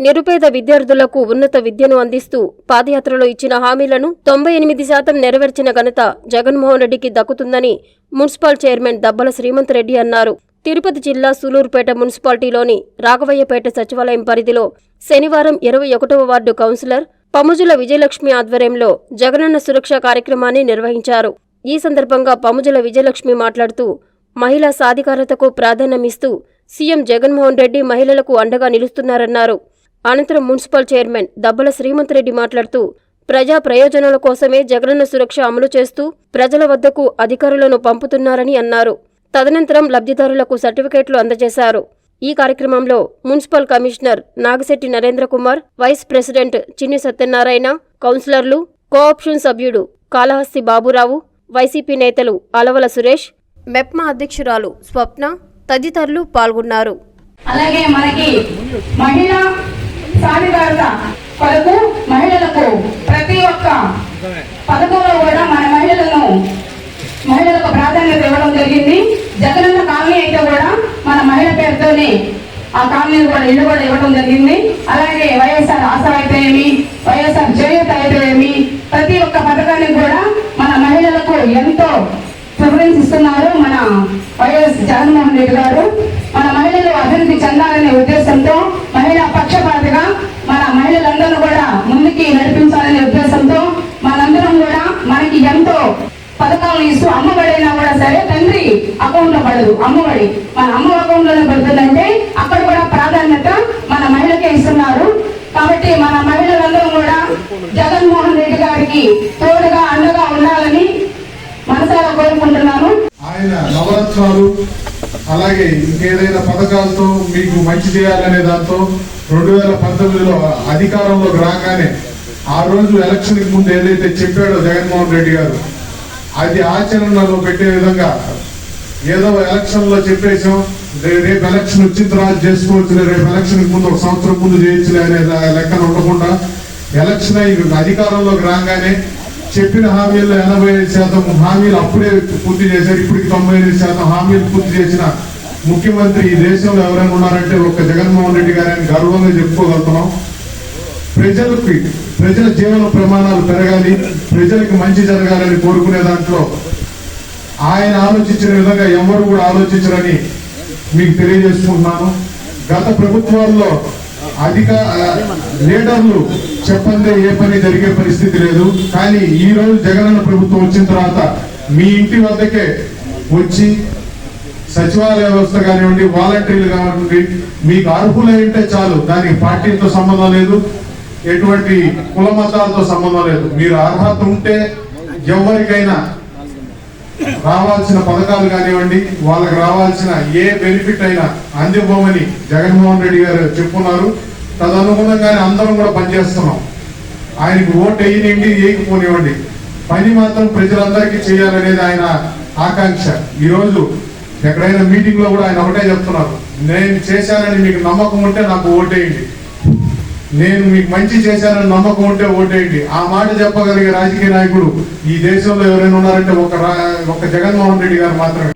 నిరుపేద విద్యార్థులకు ఉన్నత విద్యను అందిస్తూ పాదయాత్రలో ఇచ్చిన హామీలను 98% నెరవేర్చిన ఘనత జగన్మోహన్ రెడ్డికి దక్కుతుందని మున్సిపల్ చైర్మన్ దబ్బల శ్రీమంత్ రెడ్డి అన్నారు. తిరుపతి జిల్లా సూలూరుపేట మున్సిపాలిటీలోని రాఘవయ్యపేట సచివాలయం పరిధిలో శనివారం 21వ వార్డు కౌన్సిలర్ పముజుల విజయలక్ష్మి ఆధ్వర్యంలో జగనన్న సురక్ష కార్యక్రమాన్ని నిర్వహించారు. ఈ సందర్భంగా పముజుల విజయలక్ష్మి మాట్లాడుతూ మహిళా సాధికారతకు ప్రాధాన్యమిస్తూ సీఎం జగన్మోహన్ రెడ్డి మహిళలకు అండగా నిలుస్తున్నారన్నారు. అనంతరం మున్సిపల్ చైర్మన్ దబ్బల శ్రీమంత్ రెడ్డి మాట్లాడుతూ ప్రజా ప్రయోజనాల కోసమే జగనన్న సురక్ష అమలు చేస్తూ ప్రజల వద్దకు అధికారులను పంపుతున్నారని అన్నారు. తదనంతరం లబ్ధిదారులకు సర్టిఫికేట్లు అందజేశారు. ఈ కార్యక్రమంలో municipal commissioner Nagashetti Narendra Kumar, vice president Chinni Satyanarayana, కౌన్సిలర్లు, కోఆప్షన్ సభ్యుడు కాళహస్తి బాబురావు, వైసీపీ నేతలు అలవల సురేష్, మెప్మా అధ్యక్షురాలు స్వప్న తదితరులు పాల్గొన్నారు. అలాగే మనకి మహిళా సాధికారత కొరకు మహిళలకు ప్రతి ఒక్క పథకంలో కూడా మన మహిళలకు ప్రాధాన్యత ఇవ్వడం జరిగింది. జగనన్న కాలనీ అయితే కూడా మన మహిళ పేరుతోనే ఆ కాలనీ కూడా ఇల్లు కూడా ఇవ్వడం జరిగింది. అలాగే వైఎస్ఆర్ ఆసరా అయితేనేమి, వైఎస్ఆర్ చేయూత అయితేనేమి, ప్రతి ఒక్క పథకానికి కూడా మన మహిళలకు ఎంతో ప్రిఫరెన్స్ ఇస్తున్నారు మన వైఎస్ జగన్మోహన్ రెడ్డి గారు. మన మహిళలు అభివృద్ధి చెందాలనే ఉద్దేశంతో మహిళా పక్షపాతగా మన మహిళలందరూ కూడా ముందుకి నడిపించాలనే ఉద్దేశంతో మనందరం కూడా మనకి ఎంతో పథకాలను ఇస్తూ అమ్మఒడైనా కూడా సరే తండ్రి అకౌంట్ లో పడదు, అమ్మఒడి మన అమ్మ అకౌంట్ లోనే పడుతుందంటే అక్కడ కూడా ప్రాధాన్యత మన మహిళకే ఇస్తున్నారు. కాబట్టి మన మహిళలందరూ కూడా జగన్మోహన్ రెడ్డి గారికి తోడుగా అండగా ఉండాలని మనసారా కోరుకుంటున్నాను. ఆయన నవరత్నాలు అలాగే ఇంకేదైనా పథకాలతో మీకు మంచి చేయాలనే దాంతో 2019లో అధికారంలోకి రాగానే ఆ రోజు ఎలక్షన్ కి ముందు ఏదైతే చెప్పాడో జగన్మోహన్ రెడ్డి గారు అది ఆచరణలో పెట్టే విధంగా ఏదో ఎలక్షన్ లో చెప్పేసాం, రేపు ఎలక్షన్ వచ్చిన తర్వాత చేసుకోవచ్చులే, రేపు ఎలక్షన్ కి ముందు ఒక సంవత్సరం ముందు చేయొచ్చులే అనే లెక్కన ఉండకుండా ఎలక్షన్ అధికారంలోకి రాగానే చెప్పిన హామీల్లో 85% హామీలు అప్పుడే పూర్తి చేశారు. ఇప్పటికి 95% హామీలు పూర్తి చేసిన ముఖ్యమంత్రి ఈ దేశంలో ఎవరైనా ఉన్నారంటే ఒక జగన్మోహన్ రెడ్డి గారిని గర్వంగా చెప్పుకోగలుగుతున్నాం. ప్రజల జీవన ప్రమాణాలు పెరగాలి, ప్రజలకు మంచి జరగాలని కోరుకునే దాంట్లో ఆయన ఆలోచించిన విధంగా ఎవరు కూడా ఆలోచించరని మీకు తెలియజేసుకుంటున్నాను. గత ప్రభుత్వాల్లో లీడర్లు చెప్పందే ఏ పని జరిగే పరిస్థితి లేదు. కానీ ఈ రోజు జగనన్న ప్రభుత్వం వచ్చిన తర్వాత మీ ఇంటి వద్దకే వచ్చి సచివాలయ వ్యవస్థ కానివ్వండి, వాలంటీర్లు కానివ్వండి, మీకు అర్హులైంటే చాలు, దానికి పార్టీలతో సంబంధం లేదు, ఎటువంటి కుల మతాలతో సంబంధం లేదు. మీరు అర్హత ఉంటే ఎవరికైనా రావాల్సిన పథకాలు కానివ్వండి, వాళ్ళకి రావాల్సిన ఏ బెనిఫిట్ అయినా అందివ్వమని జగన్మోహన్ రెడ్డి గారు చెప్పున్నారు. తదనుగుణంగానే అందరం కూడా పనిచేస్తున్నాం. ఆయనకు ఓటు వేయనివ్వండి, వేయకపోనివ్వండి, పని మాత్రం ప్రజలందరికీ చేయాలనేది ఆయన ఆకాంక్ష. ఈరోజు ఎక్కడైనా మీటింగ్ లో కూడా ఆయన ఒకటే చెప్తున్నారు, నేను చేశానని మీకు నమ్మకం ఉంటే నాకు ఓటేయండి, నేను మీకు మంచి చేశానని నమ్మకం ఉంటే ఓటేయండి. ఆ మాట చెప్పగలిగే రాజకీయ నాయకుడు ఈ దేశంలో ఎవరైనా ఉన్నారంటే ఒక జగన్మోహన్ రెడ్డి గారు మాత్రమే.